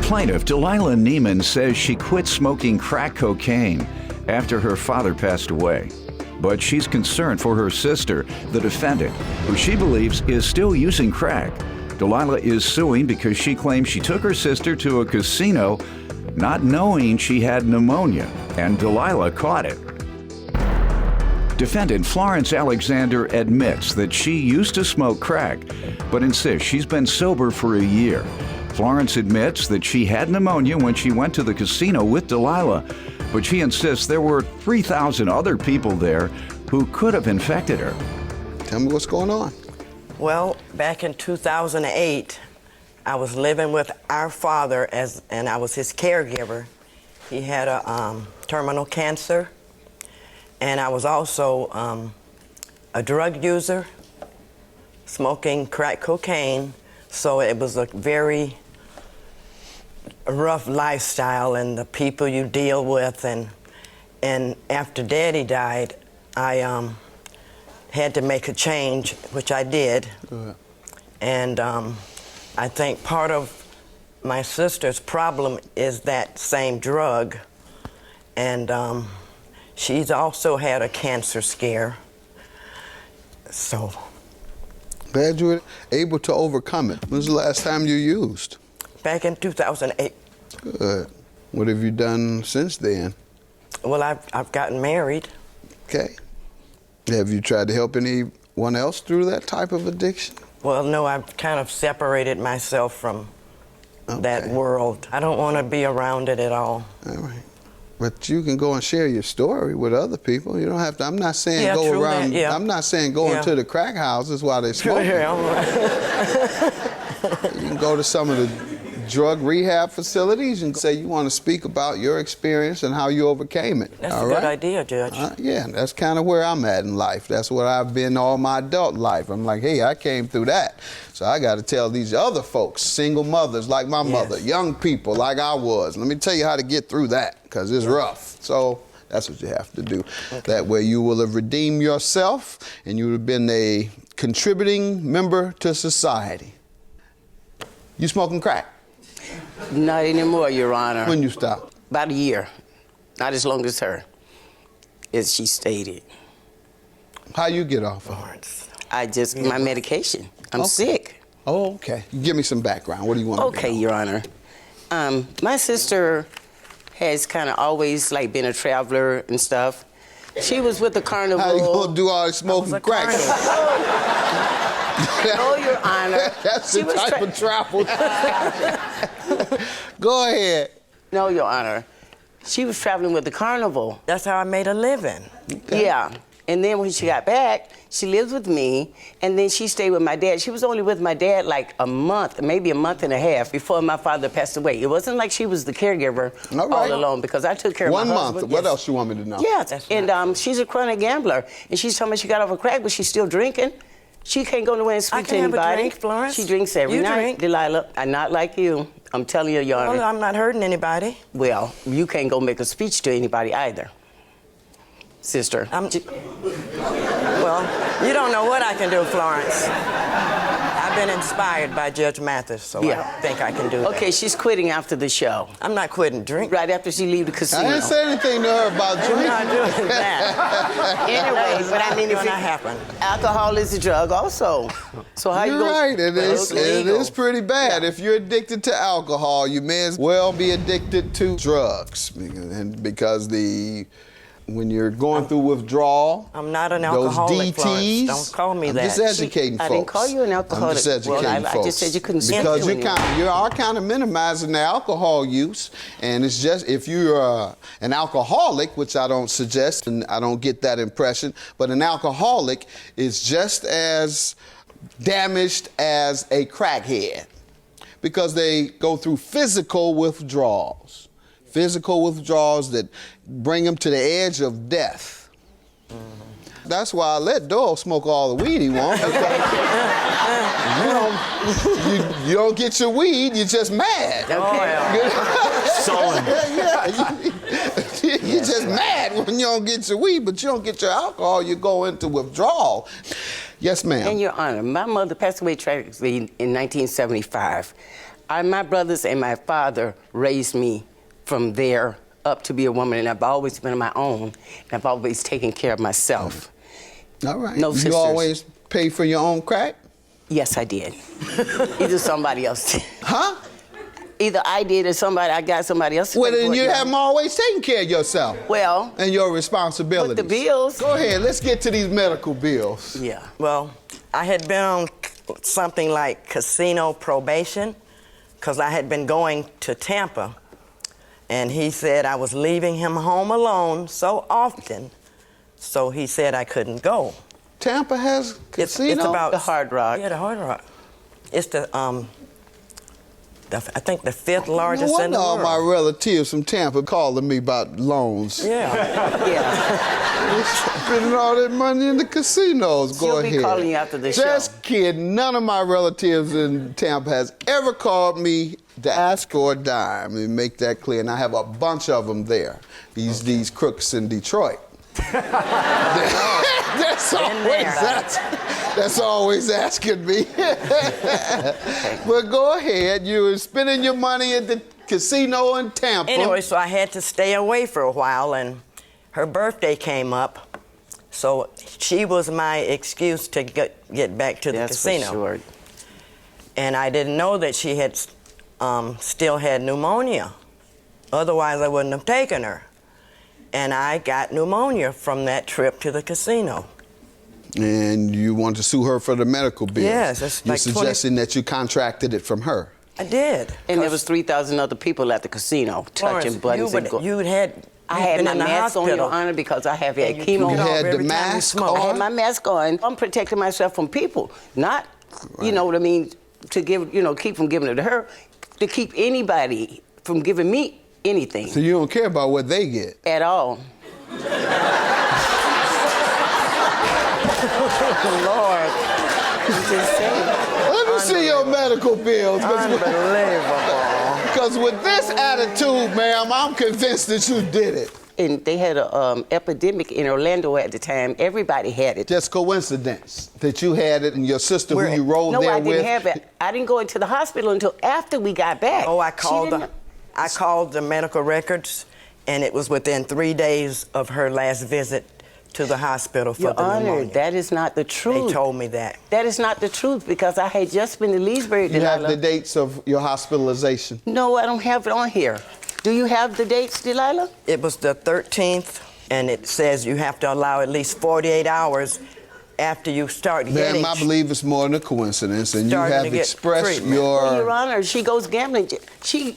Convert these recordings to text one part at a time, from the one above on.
Plaintiff Delilah Neiman says she quit smoking crack cocaine after her father passed away. But she's concerned for her sister, the defendant, who she believes is still using crack. Delilah is suing because she claims she took her sister to a casino not knowing she had pneumonia, and Delilah caught it. Defendant Florence Alexander admits that she used to smoke crack, but insists she's been sober for a year. Florence admits that she had pneumonia when she went to the casino with Delilah, but she insists there were 3,000 other people there who could have infected her. Tell me what's going on. Well, back in 2008, I was living with our father and I was his caregiver. He had a terminal cancer, and I was also a drug user, smoking crack cocaine, so it was a very rough lifestyle and the people you deal with, and after Daddy died, I had to make a change, which I did. And I think part of my sister's problem is that same drug, and she's also had a cancer scare. So Glad you were able to overcome it. When was the last time you used? back in 2008. Good. What have you done since then? Well, I've gotten married. Okay. Have you tried to help anyone else through that type of addiction? Well, no, I've kind of separated myself from that world. I don't want to be around it at all. All right. But you can go and share your story with other people. You don't have to. I'm not saying go around. I'm not saying go into the crack houses while they're smoking. You can go to some of the drug rehab facilities and say you want to speak about your experience and how you overcame it. That's a good idea, Judge. Yeah, that's kind of where I'm at in life. That's what I've been all my adult life. I'm like, hey, I came through that. So I got to tell these other folks, single mothers like my mother, young people like I was, let me tell you how to get through that, because it's rough. So that's what you have to do. That way you will have redeemed yourself and you would have been a contributing member to society. You smoking crack? Not anymore, Your Honor. When you stopped? About a year. Not as long as her, as she stated. How you get off of it? My medication. I'm sick. Oh, okay. Give me some background. What do you want to know? Okay, Your Honor. My sister has kind of always been a traveler and stuff. She was with the carnival. How you gonna do all this smoking crack? No, Your Honor. That's the type of travel. Go ahead. No, Your Honor. She was traveling with the carnival. That's how I made a living. Okay. Yeah. And then when she got back, she lived with me, and then she stayed with my dad. She was only with my dad like a month, maybe a month and a half before my father passed away. It wasn't like she was the caregiver all alone, because I took care of my husband. 1 month. What else you want me to know? Yes, and she's a chronic gambler, and she's telling me she got off of crack, but she's still drinking. She can't go nowhere and speak to anybody. I can have a drink, Florence. She drinks every night. Drink? Delilah, I'm not like you. I'm telling you, Your Honor. Well, I'm not hurting anybody. Well, you can't go make a speech to anybody either, sister. Well, you don't know what I can do, Florence. I've been inspired by Judge Mathis, so I don't think I can do that. Okay, she's quitting after the show. I'm not quitting drink. Right after she leaves the casino. I didn't say anything to her about drinking. I'm not doing that. Anyway, but I mean, if that happen. Alcohol is a drug also. So how You're you gonna... right. It is pretty bad. If you're addicted to alcohol, you may as well be addicted to drugs, because when you're going through withdrawal, I'm not an alcoholic, those Florence. DTs. Don't call me that. I'm just educating folks. I didn't call you an alcoholic. I'm just educating folks. I just said you couldn't speak because to you are kind of minimizing the alcohol use, and it's just if you're an alcoholic, which I don't suggest, and I don't get that impression, but an alcoholic is just as damaged as a crackhead because they go through physical withdrawals. Physical withdrawals that bring them to the edge of death. That's why I let Doyle smoke all the weed he wants. You don't get your weed, you're just mad. Sullen. You're just mad when you don't get your weed, but you don't get your alcohol, you go into withdrawal. Yes, ma'am. And Your Honor, my mother passed away tragically in 1975. My brothers and my father raised me from there up to be a woman, and I've always been on my own, and I've always taken care of myself. All right. No sisters. You always pay for your own crack? Yes, I did. Either somebody else did. Huh? Either I did or I got somebody else to Well, pay then for it, you yeah. haven't always taken care of yourself. Well, And your responsibilities. with the bills. Go ahead, let's get to these medical bills. Yeah. Well, I had been on something like casino probation because I had been going to Tampa, and he said I was leaving him home alone so often, so he said I couldn't go. Tampa has casino? It's about the Hard Rock. Yeah, the Hard Rock. It's I think the fifth largest No in the wonder all world. my relatives from Tampa calling me about loans. Yeah. Yeah. Spending all that money in the casinos. Go She'll ahead. be calling you after the show. Just kidding. None of my relatives in Tampa has ever called me to ask for a dime. Let me make that clear. And I have a bunch of them there. These crooks in Detroit. That's always asking me. But go ahead. You were spending your money at the casino in Tampa. Anyway, so I had to stay away for a while, and her birthday came up, so she was my excuse to get back to the That's casino. for sure. And I didn't know that she had still had pneumonia. Otherwise, I wouldn't have taken her. And I got pneumonia from that trip to the casino. And you want to sue her for the medical bills. Yes, it's You're like 20 suggesting that you contracted it from her. I did. And there was 3,000 other people at the casino touching buttons and going. I had been my in the mask on, hospital. Your Honor, because I have had And you chemo. took it You off had the every time you mask smoked. I had on? my mask on. I'm protecting myself from people, not, you know what I mean, to give, keep from giving it to her, to keep anybody from giving me anything So you don't care about what they get. at all. Lord, I'm just saying. Let me see your medical bills. Unbelievable. Because with this attitude, ma'am, I'm convinced that you did it. And they had an epidemic in Orlando at the time. Everybody had it. Just coincidence that you had it and your sister Where- who you rolled No, there I with. didn't have it. I didn't go into the hospital until after we got back. Oh, I She called didn't- the medical records, and it was within 3 days of her last visit to the hospital for Your the Honor, pneumonia. that is not the truth. They told me that. That is not the truth because I had just been to Leesburg. You have Delilah. the dates of your hospitalization. No, I don't have it on here. Do you have the dates, Delilah? It was the 13th, and it says you have to allow at least 48 hours after you start getting. Ma'am, I believe it's more than a coincidence, and you Starting have to get expressed treatment. Well, Your your... Honor, she goes gambling.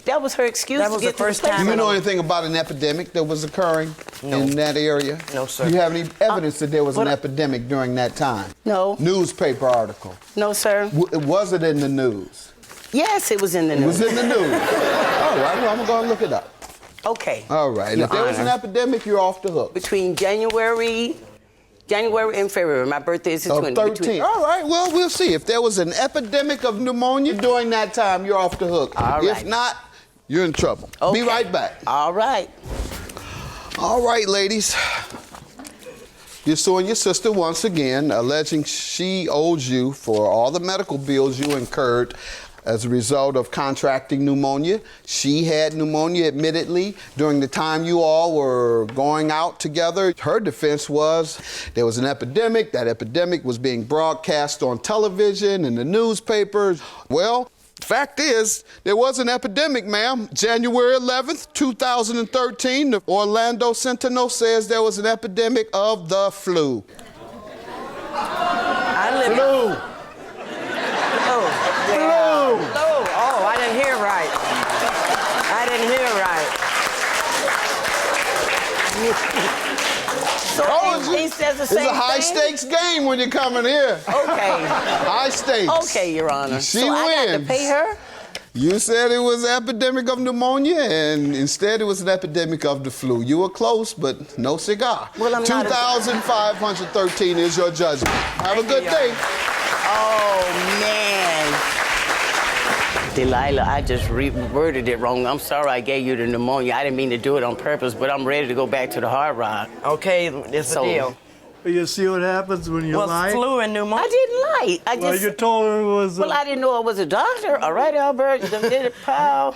That was her excuse That to was get the first to the place. time Do you know I- anything about an epidemic that was occurring No. in that area? No, sir. Do you have any evidence that there was an What- epidemic during that time? No. Newspaper article. No, sir. Was it in the news? Yes, it was in the It news. was in the news. All right, well, I'm going to look it up. Okay. All right. Your If there was an Honor. epidemic, you're off the hook. Between January and February. My birthday is the Of 20th. 13. All right, well, we'll see. If there was an epidemic of pneumonia during that time, you're off the hook. All If right. not, you're in trouble. Okay. Be right back. All right. All right, ladies. You're suing your sister once again, alleging she owes you for all the medical bills you incurred as a result of contracting pneumonia. She had pneumonia, admittedly, during the time you all were going out together. Her defense was there was an epidemic. That epidemic was being broadcast on television and the newspapers. Well, fact is, there was an epidemic, ma'am. January 11th, 2013, the Orlando Sentinel says there was an epidemic of the flu. I live Flu. Oh, I didn't hear right. I didn't hear right. So Told you. he says the It's same a high thing? stakes game when you come in here. Okay. High stakes. Okay, Your Honor. She so I got to wins. pay her? You said it was an epidemic of pneumonia, and instead it was an epidemic of the flu. You were close, but no cigar. Well, I'm not a- 2,513 is your judgment. Have a good you, day. Oh, man. Delilah, I just worded it wrong. I'm sorry I gave you the pneumonia. I didn't mean to do it on purpose, but I'm ready to go back to the Hard Rock. Okay, it's So- a deal. You see what happens when you Was lie? flu and pneumonia? I didn't lie. I Well, just. you told her it was. Well, I didn't know I was a doctor. All right, Albert, you done did it, pal.